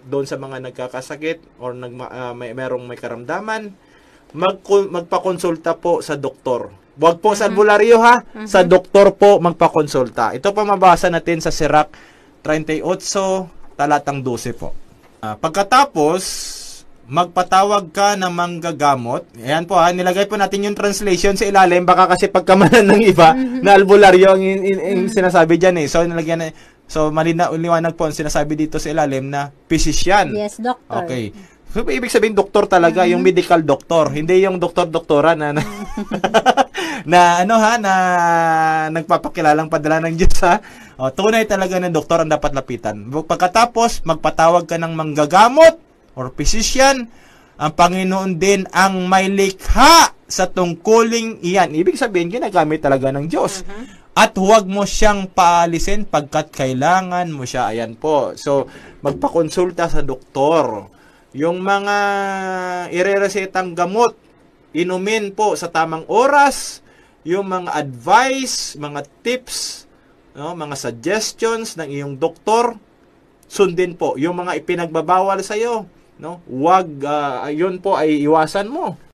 doon sa mga nagkakasakit or merong may karamdaman, magpakonsulta po sa doktor. Huwag po sa albularyo ha, sa doktor po magpakonsulta. Ito pa mabasa natin sa Sirach 38, talatang 12 po. Pagkatapos, magpatawag ka ng manggagamot. Ayan po ha, nilagay po natin yung translation sa ilalim, baka kasi pagkamalan ng iba na albularyo ang sinasabi dyan eh. So, nilagyan na, so maliwanag po ang sinasabi dito sa ilalim na physician. Yes, doctor. Okay. So, ibig sabihin doktor talaga, yung medical doctor, hindi yung doktor-doktora na na nagpapakilalang padala ng Diyos ha. O, tunay talaga ng doktor ang dapat lapitan. Pagkatapos, magpatawag ka ng manggagamot or physician. Ang Panginoon din ang may likha sa tungkuling iyan. Ibig sabihin, ginagamit talaga ng Diyos. At huwag mo siyang paalisin pagkat kailangan mo siya. Ayan po. So, magpakonsulta sa doktor. Yung mga ireresetang gamot, inumin po sa tamang oras. Yung mga advice, mga tips, no, mga suggestions ng iyong doktor, sundin po. Yung mga ipinagbabawal sa iyo, no, wag, yun po ay iwasan mo.